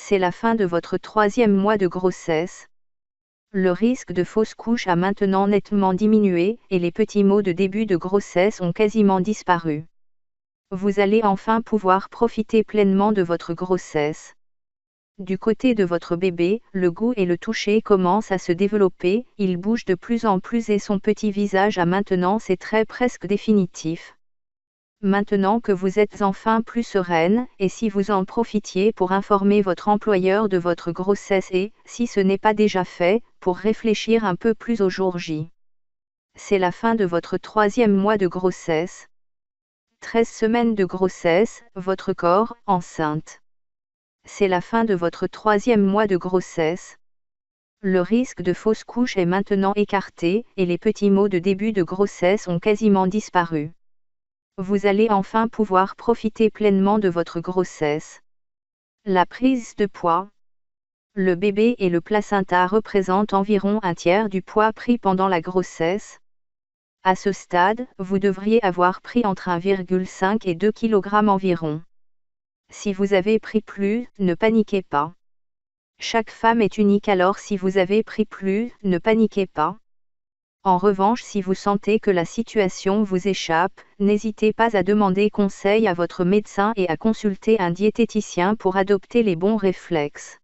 C'est la fin de votre 3e mois de grossesse. Le risque de fausse couche a maintenant nettement diminué et les petits maux de début de grossesse ont quasiment disparu. Vous allez enfin pouvoir profiter pleinement de votre grossesse. Du côté de votre bébé, le goût et le toucher commencent à se développer, il bouge de plus en plus et son petit visage a maintenant ses traits presque définitifs. Maintenant que vous êtes enfin plus sereine, et si vous en profitiez pour informer votre employeur de votre grossesse et, si ce n'est pas déjà fait, pour réfléchir un peu plus au jour J. C'est la fin de votre 3e mois de grossesse. 13 semaines de grossesse, votre corps, enceinte. C'est la fin de votre 3e mois de grossesse. Le risque de fausse couche est maintenant écarté, et les petits maux de début de grossesse ont quasiment disparu. Vous allez enfin pouvoir profiter pleinement de votre grossesse. La prise de poids. Le bébé et le placenta représentent environ un tiers du poids pris pendant la grossesse. À ce stade, vous devriez avoir pris entre 1,5 et 2 kg environ. Si vous avez pris plus, ne paniquez pas. Chaque femme est unique, alors si vous avez pris plus, ne paniquez pas. En revanche, si vous sentez que la situation vous échappe, n'hésitez pas à demander conseil à votre médecin et à consulter un diététicien pour adopter les bons réflexes.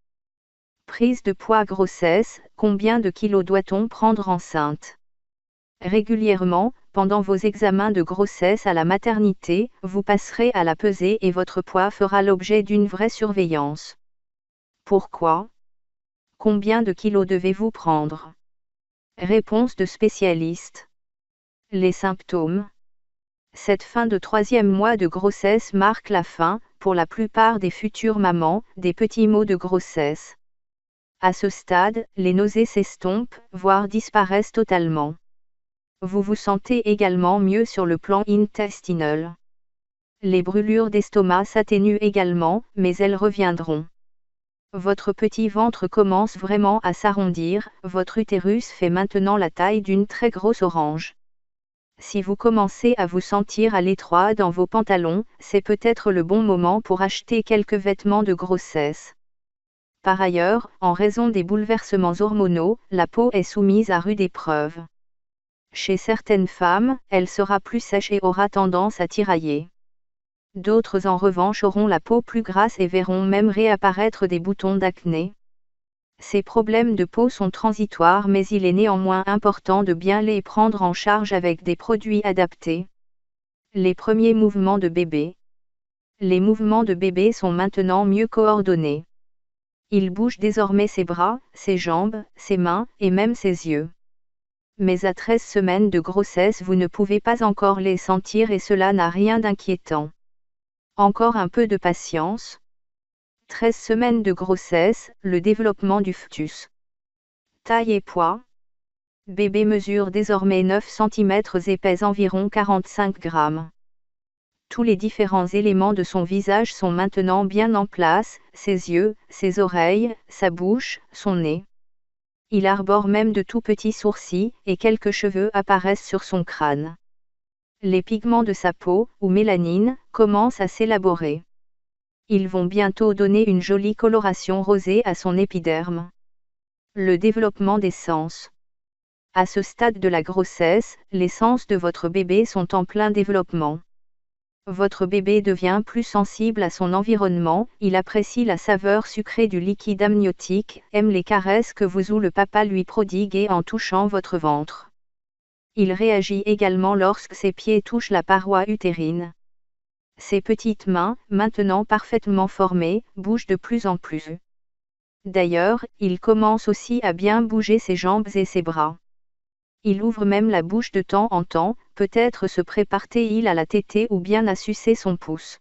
Prise de poids grossesse, combien de kilos doit-on prendre enceinte? Régulièrement, pendant vos examens de grossesse à la maternité, vous passerez à la pesée et votre poids fera l'objet d'une vraie surveillance. Pourquoi? Combien de kilos devez-vous prendre? Réponse de spécialiste. Les symptômes. Cette fin de 3e mois de grossesse marque la fin, pour la plupart des futures mamans, des petits maux de grossesse. À ce stade, les nausées s'estompent, voire disparaissent totalement. Vous vous sentez également mieux sur le plan intestinal. Les brûlures d'estomac s'atténuent également, mais elles reviendront. Votre petit ventre commence vraiment à s'arrondir, votre utérus fait maintenant la taille d'une très grosse orange. Si vous commencez à vous sentir à l'étroit dans vos pantalons, c'est peut-être le bon moment pour acheter quelques vêtements de grossesse. Par ailleurs, en raison des bouleversements hormonaux, la peau est soumise à rude épreuve. Chez certaines femmes, elle sera plus sèche et aura tendance à tirailler. D'autres en revanche auront la peau plus grasse et verront même réapparaître des boutons d'acné. Ces problèmes de peau sont transitoires, mais il est néanmoins important de bien les prendre en charge avec des produits adaptés. Les premiers mouvements de bébé. Les mouvements de bébé sont maintenant mieux coordonnés. Il bouge désormais ses bras, ses jambes, ses mains, et même ses yeux. Mais à 13 semaines de grossesse vous ne pouvez pas encore les sentir et cela n'a rien d'inquiétant. Encore un peu de patience. 13 semaines de grossesse, le développement du fœtus. Taille et poids. Bébé mesure désormais 9 cm et pèse environ 45 grammes. Tous les différents éléments de son visage sont maintenant bien en place, ses yeux, ses oreilles, sa bouche, son nez. Il arbore même de tout petits sourcils, et quelques cheveux apparaissent sur son crâne. Les pigments de sa peau, ou mélanine, commencent à s'élaborer. Ils vont bientôt donner une jolie coloration rosée à son épiderme. Le développement des sens. À ce stade de la grossesse, les sens de votre bébé sont en plein développement. Votre bébé devient plus sensible à son environnement, il apprécie la saveur sucrée du liquide amniotique, aime les caresses que vous ou le papa lui prodiguez en touchant votre ventre. Il réagit également lorsque ses pieds touchent la paroi utérine. Ses petites mains, maintenant parfaitement formées, bougent de plus en plus. D'ailleurs, il commence aussi à bien bouger ses jambes et ses bras. Il ouvre même la bouche de temps en temps, peut-être se prépare-t-il à la tétée ou bien à sucer son pouce.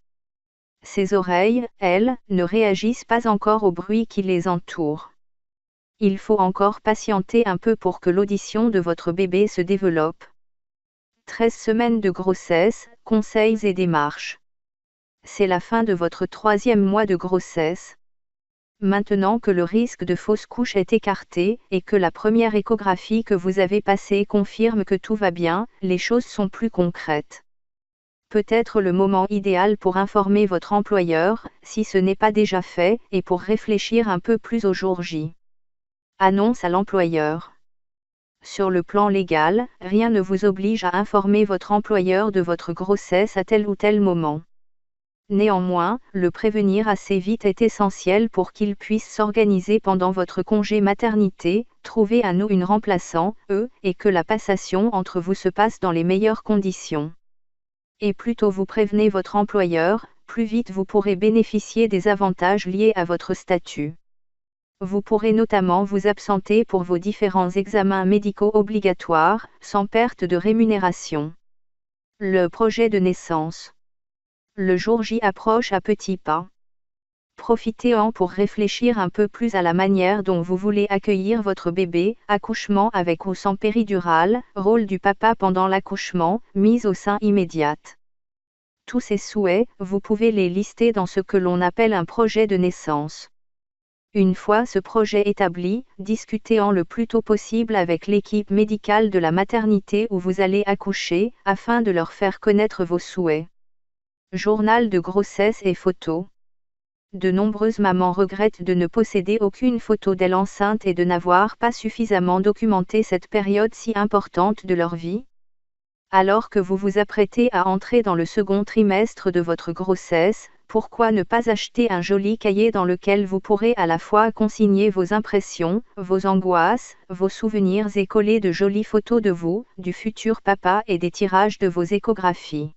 Ses oreilles, elles, ne réagissent pas encore au bruit qui les entoure. Il faut encore patienter un peu pour que l'audition de votre bébé se développe. 13 semaines de grossesse, conseils et démarches. C'est la fin de votre 3e mois de grossesse. Maintenant que le risque de fausse couche est écarté, et que la première échographie que vous avez passée confirme que tout va bien, les choses sont plus concrètes. peut être le moment idéal pour informer votre employeur, si ce n'est pas déjà fait, et pour réfléchir un peu plus au jour J. Annonce à l'employeur. Sur le plan légal, rien ne vous oblige à informer votre employeur de votre grossesse à tel ou tel moment. Néanmoins, le prévenir assez vite est essentiel pour qu'il puisse s'organiser pendant votre congé maternité, trouver un ou une remplaçant, et que la passation entre vous se passe dans les meilleures conditions. Et plus tôt vous prévenez votre employeur, plus vite vous pourrez bénéficier des avantages liés à votre statut. Vous pourrez notamment vous absenter pour vos différents examens médicaux obligatoires, sans perte de rémunération. Le projet de naissance. Le jour J approche à petits pas. Profitez-en pour réfléchir un peu plus à la manière dont vous voulez accueillir votre bébé, accouchement avec ou sans péridurale, rôle du papa pendant l'accouchement, mise au sein immédiate. Tous ces souhaits, vous pouvez les lister dans ce que l'on appelle un projet de naissance. Une fois ce projet établi, discutez-en le plus tôt possible avec l'équipe médicale de la maternité où vous allez accoucher, afin de leur faire connaître vos souhaits. Journal de grossesse et photos. De nombreuses mamans regrettent de ne posséder aucune photo d'elle enceinte et de n'avoir pas suffisamment documenté cette période si importante de leur vie. Alors que vous vous apprêtez à entrer dans le second trimestre de votre grossesse, pourquoi ne pas acheter un joli cahier dans lequel vous pourrez à la fois consigner vos impressions, vos angoisses, vos souvenirs et coller de jolies photos de vous, du futur papa et des tirages de vos échographies.